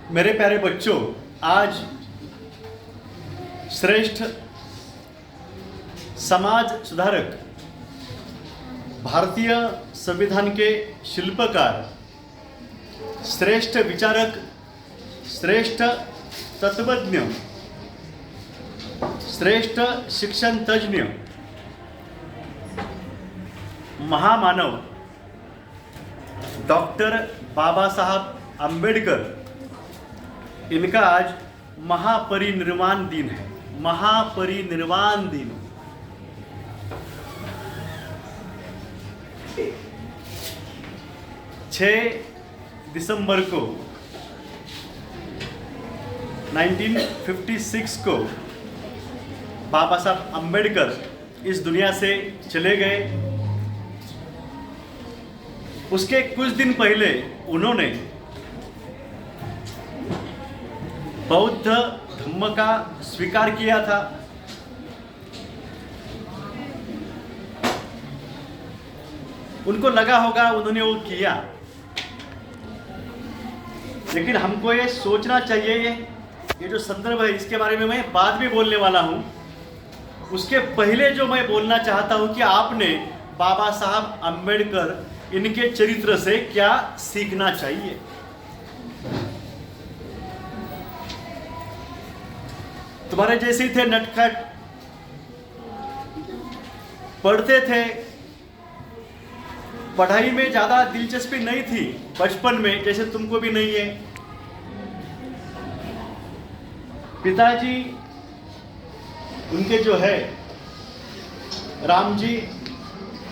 मेरे प्यारे बच्चों, आज श्रेष्ठ समाज सुधारक, भारतीय संविधान के शिल्पकार, श्रेष्ठ विचारक, श्रेष्ठ तत्वज्ञ, श्रेष्ठ शिक्षण तज्ञ, महामानव डॉक्टर बाबा साहब आंबेडकर, इनका आज महापरिनिर्वाण दिन है। महापरिनिर्वाण दिन 6 दिसंबर को 1956 को बाबा साहब आंबेडकर इस दुनिया से चले गए। उसके कुछ दिन पहले उन्होंने बौद्ध धर्म का स्वीकार किया था। उनको लगा होगा उन्होंने वो किया, लेकिन हमको ये सोचना चाहिए, ये जो संदर्भ है इसके बारे में मैं बाद में बोलने वाला हूँ। उसके पहले जो मैं बोलना चाहता हूँ कि आपने बाबा साहब आंबेडकर इनके चरित्र से क्या सीखना चाहिए। तुम्हारे जैसे ही थे, नटखट, पढ़ते थे, पढ़ाई में ज्यादा दिलचस्पी नहीं थी बचपन में, जैसे तुमको भी नहीं है। पिताजी उनके जो है रामजी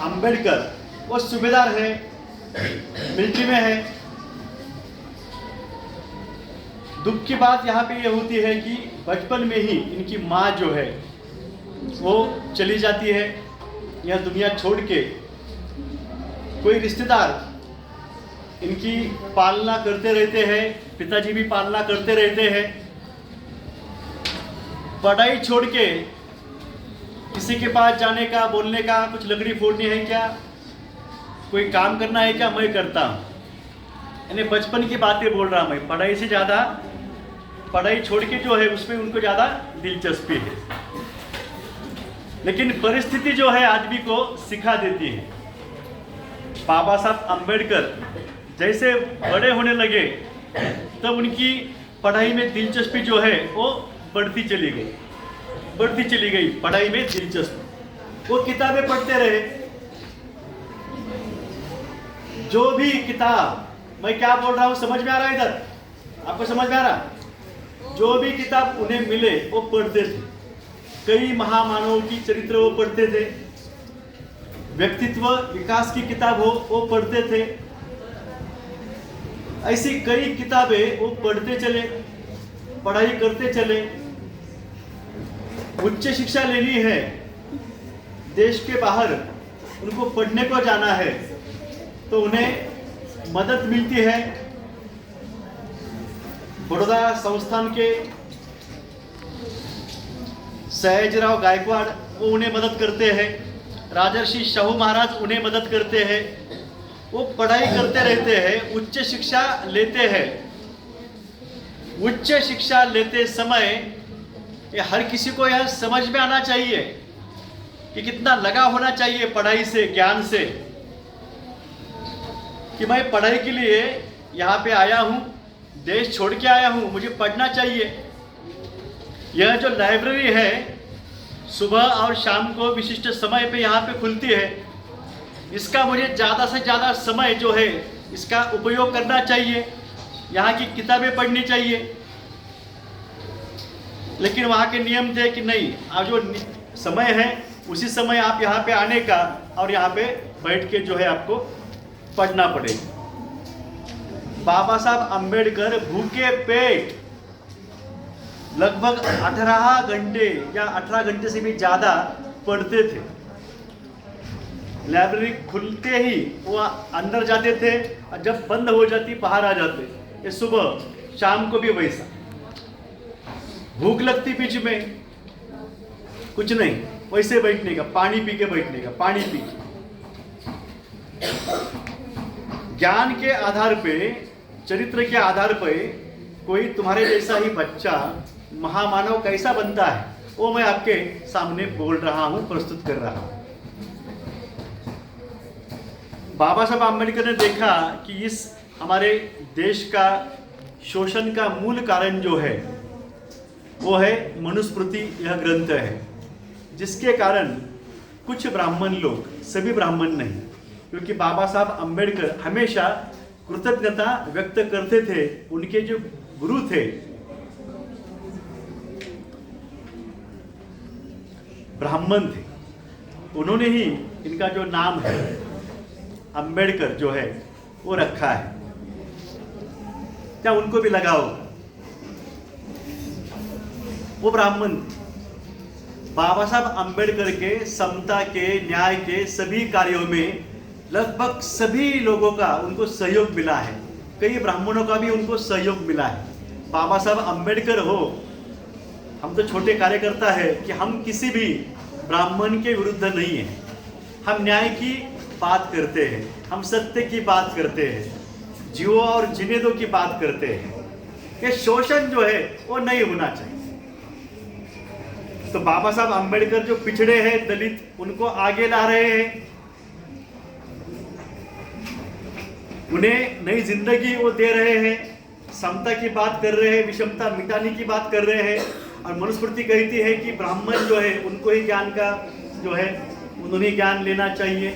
आंबेडकर, वो सूबेदार है, मिलिट्री में है। दुख की बात यहाँ पे ये होती है कि बचपन में ही इनकी माँ जो है वो चली जाती है, यह दुनिया छोड़ के। कोई रिश्तेदार इनकी पालना करते रहते हैं, पिताजी भी पालना करते रहते हैं। पढ़ाई छोड़ के किसी के पास जाने का, बोलने का, कुछ लकड़ी फोड़नी है क्या, कोई काम करना है क्या, मैं करता हूँ। यानी बचपन की बातें बोल रहा मैं। पढ़ाई से ज़्यादा, पढ़ाई छोड़ के जो है उसमें उनको ज़्यादा दिलचस्पी है। लेकिन परिस्थिति जो है आदमी को सिखा देती है। बाबा साहब आंबेडकर जैसे बड़े होने लगे तब उनकी पढ़ाई में दिलचस्पी जो है वो बढ़ती चली गई पढ़ाई में दिलचस्पी। वो किताबें पढ़ते रहे। जो भी किताब, मैं क्या बोल रहा हूँ समझ में आ रहा है? इधर आपको समझ में आ रहा? जो भी किताब उन्हें मिले वो पढ़ते थे। कई महामानवों की चरित्र वो पढ़ते थे, व्यक्तित्व विकास की किताब हो वो पढ़ते थे। ऐसी कई किताबें वो पढ़ते चले, पढ़ाई करते चले। उच्च शिक्षा लेनी है, देश के बाहर उनको पढ़ने को जाना है, तो उन्हें मदद मिलती है। बड़ौदा संस्थान के सयाजीराव गायकवाड़ वो उन्हें मदद करते हैं। राजर्षि शाहू महाराज उन्हें मदद करते हैं। वो पढ़ाई करते रहते हैं, उच्च शिक्षा लेते हैं। उच्च शिक्षा लेते समय ये हर किसी को यह समझ में आना चाहिए कि कितना लगा होना चाहिए पढ़ाई से, ज्ञान से, कि मैं पढ़ाई के लिए यहाँ पे आया हूँ, देश छोड़ के आया हूँ, मुझे पढ़ना चाहिए। यह जो लाइब्रेरी है सुबह और शाम को विशिष्ट समय पे यहाँ पे खुलती है, इसका मुझे ज़्यादा से ज़्यादा समय जो है इसका उपयोग करना चाहिए। यहाँ की किताबें पढ़नी चाहिए। लेकिन वहाँ के नियम थे कि नहीं, आज जो समय है उसी समय आप यहाँ पे आने का और यहाँ पे बैठ के जो है आपको पढ़ना पड़ेगा। बाबा साहब आंबेडकर भूखे पेट लगभग 18 घंटे या 18 घंटे से भी ज़्यादा पढ़ते थे। लाइब्रेरी खुलते ही वो अंदर जाते थे और जब बंद हो जाती बाहर आ जाते। ये सुबह शाम को भी वैसा। भूख लगती बीच में, कुछ नहीं, वैसे बैठने का, पानी पी के बैठने का, पानी पी के। ज्ञान के आधार पे, चरित्र के आधार पे कोई तुम्हारे जैसा ही बच्चा महामानव कैसा बनता है, वो मैं आपके सामने बोल रहा हूं, प्रस्तुत कर रहा हूं। बाबा साहब आम्बेडकर ने देखा कि इस हमारे देश का शोषण का मूल कारण जो है वो है मनुस्मृति, यह ग्रंथ है, जिसके कारण कुछ ब्राह्मण लोग, सभी ब्राह्मण नहीं, क्योंकि बाबा साहब आम्बेडकर हमेशा कृतज्ञता व्यक्त करते थे। उनके जो गुरु थे ब्राह्मण थे, उन्होंने ही इनका जो नाम है आम्बेडकर जो है वो रखा है। क्या उनको भी लगाओ? वो ब्राह्मण बाबा साहब आम्बेडकर के समता के, न्याय के सभी कार्यों में लगभग सभी लोगों का उनको सहयोग मिला है। कई ब्राह्मणों का भी उनको सहयोग मिला है। बाबा साहब आम्बेडकर हो, हम तो छोटे कार्यकर्ता है कि हम किसी भी ब्राह्मण के विरुद्ध नहीं है। हम न्याय की बात करते हैं, हम सत्य की बात करते हैं, जियो और जीने दो की बात करते हैं। ये शोषण जो है वो नहीं होना चाहिए। तो बाबा साहब आम्बेडकर जो पिछड़े हैं, दलित, उनको आगे ला रहे हैं, उन्हें नई जिंदगी वो दे रहे हैं, समता की बात कर रहे हैं, विषमता मिटाने की बात कर रहे हैं। और मनुस्मृति कहती है कि ब्राह्मण जो है उनको ही ज्ञान का जो है उन्होंने ज्ञान लेना चाहिए,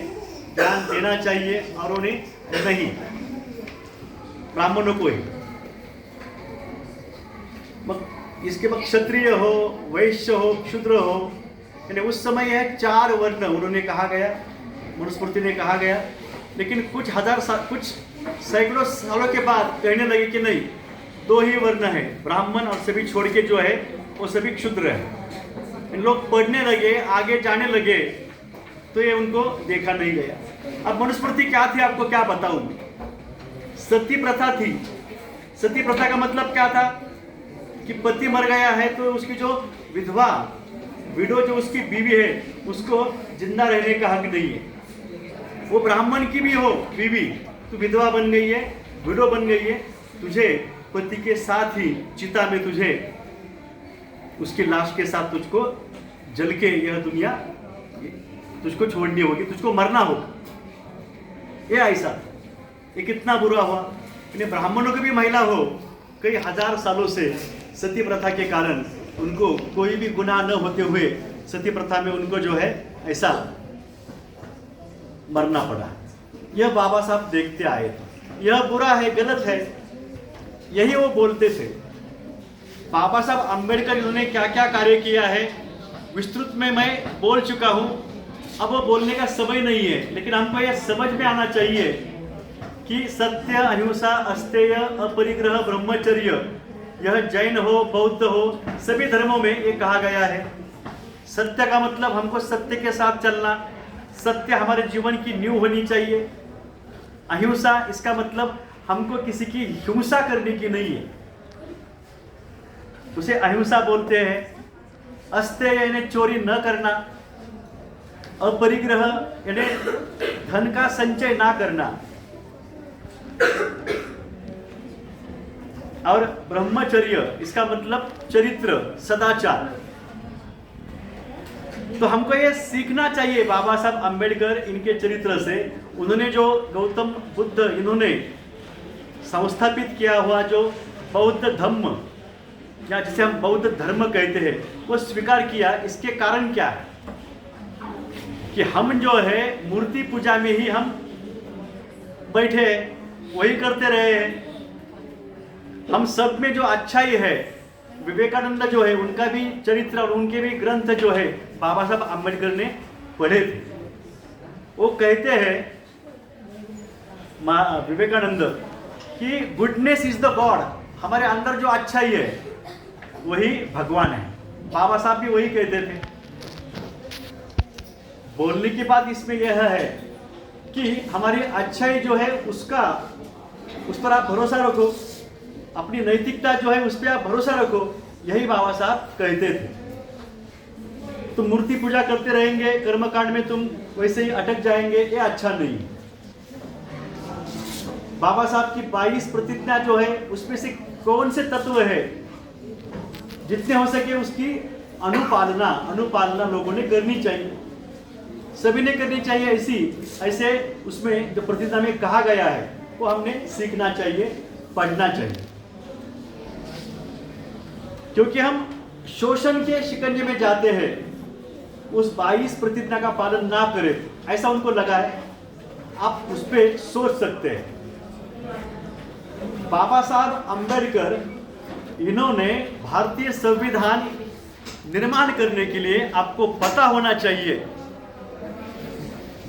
ज्ञान देना चाहिए, और उन्हें नहीं, ब्राह्मणों को ही। इसके बाद क्षत्रिय हो, वैश्य हो, शूद्र हो, यानी उस समय यह 4 वर्ण उन्होंने कहा गया, मनुस्मृति ने कहा गया। लेकिन कुछ सैकड़ों सालों के बाद कहने लगे कि नहीं, 2 ही वर्ण है, ब्राह्मण, और सभी छोड़ के जो है वो सभी क्षुद्र है। इन लोग पढ़ने लगे, आगे जाने लगे, तो ये उनको देखा नहीं गया। अब मनुस्मृति क्या थी आपको क्या बताऊं? सती प्रथा थी। सती प्रथा का मतलब क्या था कि पति मर गया है तो उसकी जो विधवा, विडो, जो उसकी बीवी है, उसको जिंदा रहने का हक नहीं है। वो ब्राह्मण की भी हो बीवी, तू विधवा बन गई है, विडो बन गई है, तुझे पति के साथ ही चिता में तुझे उसकी लाश के साथ तुझको जल के यह दुनिया तुझको छोड़नी होगी, तुझको मरना होगा। ये ऐसा, ये कितना बुरा हुआ। इन्हें ब्राह्मणों की भी महिला हो, कई हजार सालों से सती प्रथा के कारण उनको कोई भी गुनाह न होते हुए सती प्रथा में उनको जो है ऐसा मरना पड़ा। यह बाबा साहब देखते आए थे, यह बुरा है, गलत है, यही वो बोलते थे। बाबा साहब आम्बेडकर इन्होंने क्या क्या कार्य किया है विस्तृत में मैं बोल चुका हूं। अब वो बोलने का समय नहीं है, लेकिन हमको यह समझ में आना चाहिए कि सत्य, अहिंसा, अस्तेय, अपरिग्रह, ब्रह्मचर्य, यह जैन हो, बौद्ध हो, सभी धर्मों में ये कहा गया है। सत्य का मतलब हमको सत्य के साथ चलना, सत्य हमारे जीवन की नींव होनी चाहिए। अहिंसा, इसका मतलब हमको किसी की हिंसा करने की नहीं है, उसे अहिंसा बोलते हैं। अस्तेय यानी चोरी न करना, अपरिग्रह यानी धन का संचय ना करना, और ब्रह्मचर्य इसका मतलब चरित्र, सदाचार। तो हमको ये सीखना चाहिए बाबा साहब आम्बेडकर इनके चरित्र से। उन्होंने जो गौतम बुद्ध इन्होंने संस्थापित किया हुआ जो बौद्ध धम्म, या जिसे हम बौद्ध धर्म कहते हैं, वो स्वीकार किया। इसके कारण क्या है कि हम जो है मूर्ति पूजा में ही हम बैठे, वही करते रहे हैं। हम सब में जो अच्छाई है, विवेकानंद जो है उनका भी चरित्र और उनके भी ग्रंथ जो है बाबा साहब आम्बेडकर ने पढ़े थे। वो कहते हैं विवेकानंद कि गुडनेस इज द गॉड, हमारे अंदर जो अच्छाई है वही भगवान है। बाबा साहब भी वही कहते थे। बोलने की बात इसमें यह है कि हमारी अच्छाई जो है उस पर आप भरोसा रखो, अपनी नैतिकता जो है उस पर आप भरोसा रखो, यही बाबा साहब कहते थे। तुम मूर्ति पूजा करते रहेंगे, कर्मकांड में तुम वैसे ही अटक जाएंगे, ये अच्छा नहीं। बाबा साहब की 22 प्रतिज्ञा जो है उसमें से कौन से तत्व है, जितने हो सके उसकी अनुपालना लोगों ने करनी चाहिए, सभी ने करनी चाहिए। ऐसे उसमें जो प्रतिज्ञा में कहा गया है वो हमने सीखना चाहिए, पढ़ना चाहिए। क्योंकि हम शोषण के शिकंजे में जाते हैं, उस 22 प्रतिज्ञा का पालन ना करें, ऐसा उनको लगा है। आप उस पर सोच सकते हैं। बाबा साहब अंबेडकर, इन्होंने भारतीय संविधान निर्माण करने के लिए, आपको पता होना चाहिए,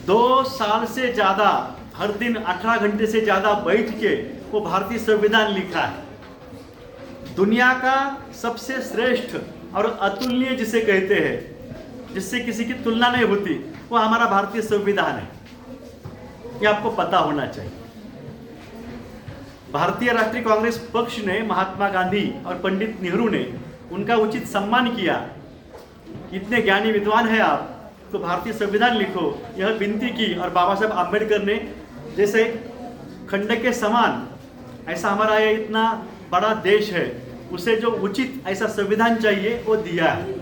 2 साल से ज्यादा, हर दिन 18 घंटे से ज्यादा बैठ के वो भारतीय संविधान लिखा है। दुनिया का सबसे श्रेष्ठ और अतुलनीय जिसे कहते हैं, जिससे किसी की तुलना नहीं होती, वो हमारा भारतीय संविधान है। ये आपको पता होना चाहिए। भारतीय राष्ट्रीय कांग्रेस पक्ष ने महात्मा गांधी और पंडित नेहरू ने उनका उचित सम्मान किया। इतने ज्ञानी विद्वान हैं आप, तो भारतीय संविधान लिखो, यह विनती की। और बाबा साहब आम्बेडकर ने जैसे खंड के समान, ऐसा हमारा ये इतना बड़ा देश है, उसे जो उचित ऐसा संविधान चाहिए वो दिया है।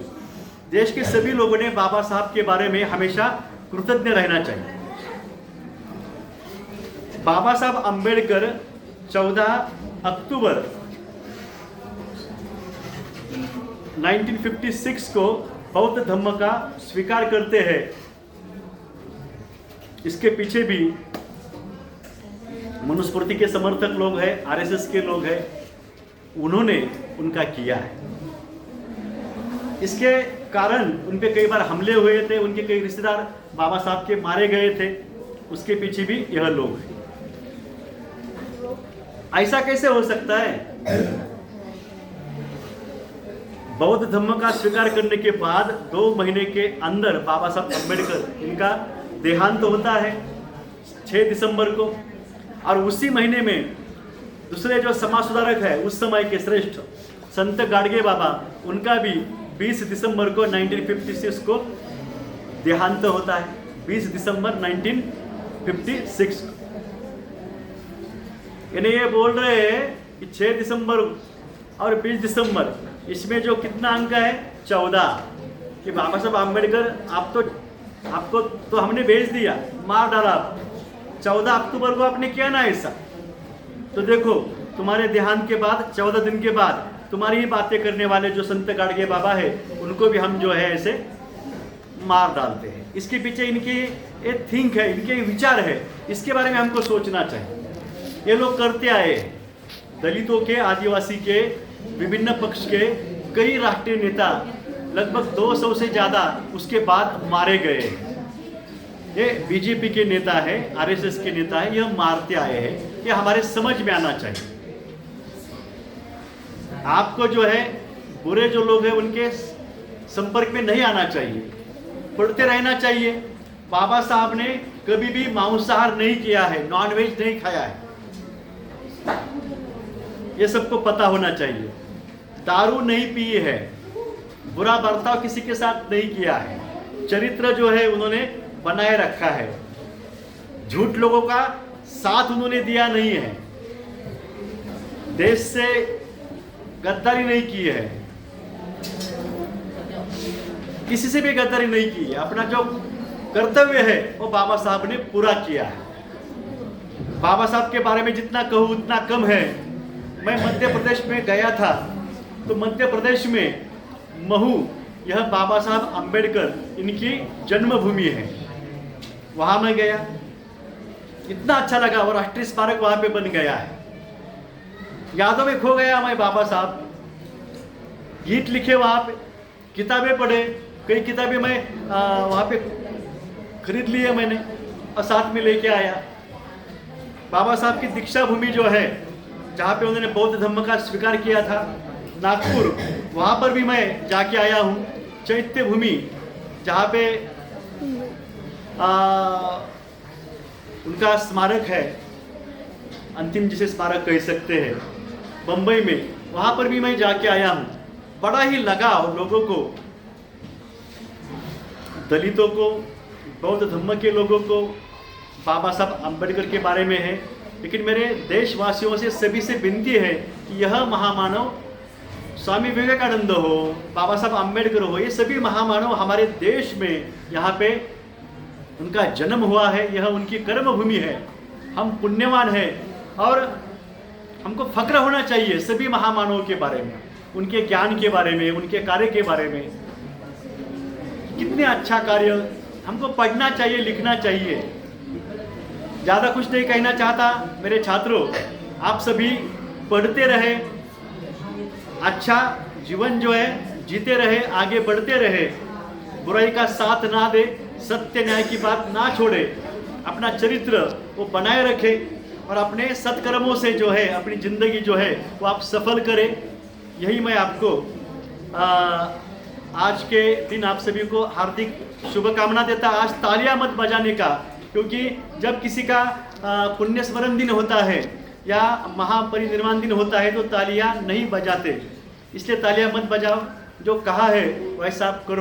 देश के सभी लोगों ने बाबा साहब के बारे में हमेशा कृतज्ञ रहना चाहिए। बाबा साहब अंबेडकर 14 अक्टूबर 1956 को बौद्ध धम्म का स्वीकार करते हैं। इसके पीछे भी मनुस्मृति के समर्थक लोग हैं, आरएसएस के लोग हैं, उन्होंने उनका किया है। इसके कारण उन पे कई बार हमले हुए थे, उनके कई रिश्तेदार बाबा साहब के मारे गए थे, उसके पीछे भी यह लोग हैं। ऐसा कैसे हो सकता है? बौद्ध धम्म का स्वीकार करने के बाद 2 महीने के अंदर बाबा साहब अंबेडकर, इनका देहांत होता है 6 दिसंबर को। और उसी महीने में दूसरे जो समाज सुधारक है उस समय के श्रेष्ठ संत गाडगे बाबा, उनका भी 20 दिसंबर को 1956 को देहांत होता है। 20 दिसंबर 1956। यानी ये बोल रहे हैं कि 6 दिसंबर और 20 दिसंबर, इसमें जो कितना अंक है 14, कि बाबा साहब आम्बेडकर आपको तो हमने भेज दिया, मार डाला। 14 अक्टूबर को आपने किया ना ऐसा, तो देखो तुम्हारे देहांत के बाद 14 दिन के बाद तुम्हारी ही बातें करने वाले जो संत गाडगे बाबा है, उनको भी हम जो है ऐसे मार डालते हैं। इसके पीछे इनकी एक थिंक है, इनके विचार है, इसके बारे में हमको सोचना चाहिए। ये लोग करते आए, दलितों के, आदिवासी के, विभिन्न पक्ष के कई राष्ट्रीय नेता, लगभग 200 से ज्यादा उसके बाद मारे गए। ये बीजेपी के नेता है, आरएसएस के नेता है, यह मारते आए हैं। ये हमारे समझ में आना चाहिए। आपको जो है बुरे जो लोग हैं उनके संपर्क में नहीं आना चाहिए, पढ़ते रहना चाहिए। बाबा साहब ने कभी भी मांसाहार नहीं किया है, नॉनवेज नहीं खाया है, ये सबको पता होना चाहिए। दारू नहीं पी है, बुरा बर्ताव किसी के साथ नहीं किया है, चरित्र जो है उन्होंने बनाए रखा है, झूठ लोगों का साथ उन्होंने दिया नहीं है, देश से गद्दारी नहीं की है, किसी से भी गद्दारी नहीं की है। अपना जो कर्तव्य है वो बाबा साहब ने पूरा किया है। बाबा साहब के बारे में जितना कहूँ उतना कम है। मैं मध्य प्रदेश में गया था, तो मध्य प्रदेश में महू, यह बाबा साहब अंबेडकर इनकी जन्मभूमि है, वहां मैं गया, इतना अच्छा लगा। वो राष्ट्रीय स्मारक वहां पे बन गया है, यादों में खो गया मैं। बाबा साहब गीत लिखे वहां पे, किताबें पढ़े, कई किताबें मैं वहां पे खरीद लिए मैंने और साथ में लेके आया। बाबा साहब की दीक्षा भूमि जो है, जहाँ पे उन्होंने बौद्ध धम्म का स्वीकार किया था, नागपुर, वहाँ पर भी मैं जाके आया हूँ। चैत्य भूमि, जहाँ पे उनका स्मारक है, अंतिम जिसे स्मारक कह सकते हैं, बम्बई में, वहाँ पर भी मैं जाके आया हूँ। बड़ा ही लगाव लोगों को, दलितों को, बौद्ध धम्म के लोगों को बाबा साहब अंबेडकर के बारे में है। लेकिन मेरे देशवासियों से सभी से विनती है कि यह महामानव स्वामी विवेकानंद हो, बाबा साहब आम्बेडकर हो, ये सभी महामानव हमारे देश में यहाँ पे उनका जन्म हुआ है, यह उनकी कर्म भूमि है। हम पुण्यवान हैं और हमको फक्र होना चाहिए सभी महामानवों के बारे में, उनके ज्ञान के बारे में, उनके कार्य के बारे में। कितने अच्छा कार्य, हमको पढ़ना चाहिए, लिखना चाहिए। ज़्यादा कुछ नहीं कहना चाहता मेरे छात्रों, आप सभी पढ़ते रहे, अच्छा जीवन जो है जीते रहे, आगे बढ़ते रहे, बुराई का साथ ना दे, सत्य न्याय की बात ना छोड़े, अपना चरित्र वो बनाए रखे और अपने सत्कर्मों से जो है अपनी ज़िंदगी जो है वो आप सफल करें। यही मैं आपको आज के दिन आप सभी को हार्दिक शुभकामना देता। आज तालियां मत बजाने का, क्योंकि जब किसी का पुण्य स्मरण दिन होता है या महापरिनिर्वाण दिन होता है तो तालियां नहीं बजाते, इसलिए तालियां मत बजाओ। जो कहा है वैसा आप करो।